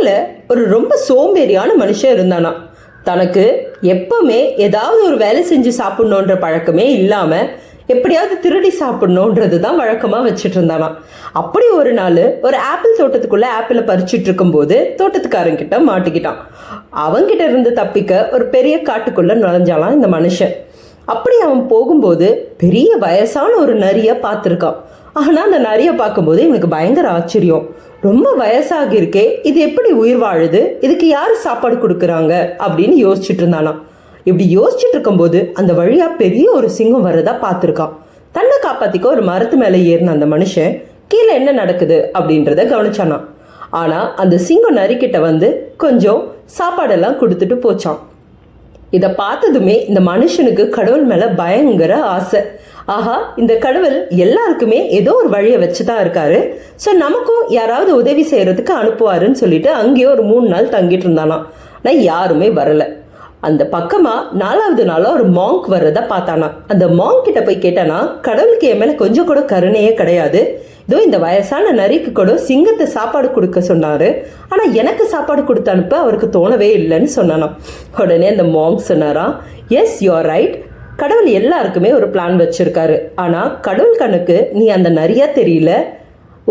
ஊர்ல ஒரு ரொம்ப சோம்பேறியான மனுஷன் இருந்தானா. தனக்கு எப்பவுமே ஏதாவது ஒரு வேலை செஞ்சு சாப்பிடணுன்ற பழக்கமே இல்லாம எப்படியாவது திருடி சாப்பிடணுன்றது தான் வழக்கமா வச்சுட்டு இருந்தானா. அப்படி ஒரு நாள் ஒரு ஆப்பிள் தோட்டத்துக்குள்ள ஆப்பிளை பறிச்சுட்டு இருக்கும்போது தோட்டத்துக்காரங்கிட்ட மாட்டிக்கிட்டான். அவங்கிட்ட இருந்து தப்பிக்க ஒரு பெரிய காட்டுக்குள்ள நுழைஞ்சாலாம் இந்த மனுஷன். அப்படி அவன் போகும்போது பெரிய வயசான ஒரு நரியை பார்த்துருக்கான். ஆனால் அந்த நரியை பார்க்கும்போது இவனுக்கு பயங்கர ஆச்சரியம். ரொம்ப வயசாகி இருக்கே, இது எப்படி உயிர் வாழுது, இதுக்கு யார் சாப்பாடு கொடுக்குறாங்க அப்படின்னு யோசிச்சுட்டு இருந்தானா. இப்படி யோசிச்சுட்டு இருக்கும்போது அந்த வழியா பெரிய ஒரு சிங்கம் வர்றதா பார்த்துருக்கான். தன்னை காப்பாத்திக்க ஒரு மரத்து மேலே ஏறின அந்த மனுஷன் கீழே என்ன நடக்குது அப்படின்றத கவனிச்சானா. ஆனா அந்த சிங்கம் நரிக்கிட்ட வந்து கொஞ்சம் சாப்பாடெல்லாம் கொடுத்துட்டு போச்சான். இதை பார்த்ததுமே இந்த மனுஷனுக்கு கடவுள் மேல பயங்கர ஆசை. ஆஹா, இந்த கடவுள் எல்லாருக்குமே ஏதோ ஒரு வழியை வச்சுதான் இருக்காரு, ஸோ நமக்கும் யாராவது உதவி செய்யறதுக்கு அனுப்புவாருன்னு சொல்லிட்டு அங்கேயே ஒரு 3 நாள் தங்கிட்டு இருந்தானா. ஆனால் யாருமே வரல. அந்த பக்கமா 4வது நாளா ஒரு மாங்க் வர்றத பார்த்தானா. அந்த மாங்க் கிட்ட போய் கேட்டானா, கடவுளுக்கு என் மேல கொஞ்சம் கூட கருணையே கிடையாது, இதோ இந்த வயசான நரிக்கு கூட சிங்கத்தை சாப்பாடு கொடுக்க சொன்னாரு, ஆனா எனக்கு சாப்பாடு கொடுத்து அனுப்ப அவருக்கு தோணவே இல்லைன்னு சொன்னானா. உடனே அந்த மாங்க் சொன்னாரா, எஸ் யூ ஆர் ரைட், கடவுள் எல்லாருக்குமே ஒரு பிளான் வச்சிருக்காரு, ஆனா கடவுள் கண்ணுக்கு நீ அந்த நரியா தெரியல,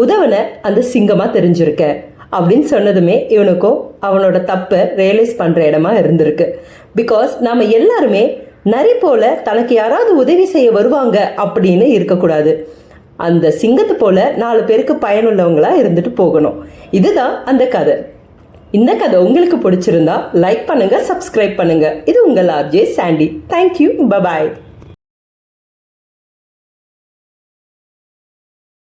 உதவன அந்த சிங்கமா தெரிஞ்சிருக்க அப்படின்னு சொன்னதுமே இவனுக்கும் அவனோட தப்பை ரியலைஸ் பண்ற இடமா இருந்திருக்கு. பிகாஸ் நாம எல்லாருமே நரி போல தனக்கு யாராவது உதவி செய்ய வருவாங்க அப்படின்னு இருக்கக்கூடாது. அந்த சிங்கத்தை போல 4 பேருக்கு பயனுள்ளவங்களா இருந்துட்டு போகணும். இதுதான் அந்த கதை. இந்த கதை உங்களுக்கு பிடிச்சிருந்தா லைக் பண்ணுங்க, சப்ஸ்கிரைப் பண்ணுங்க. இது உங்கள் ஆர்ஜே சாண்டி. Thank you, bye bye.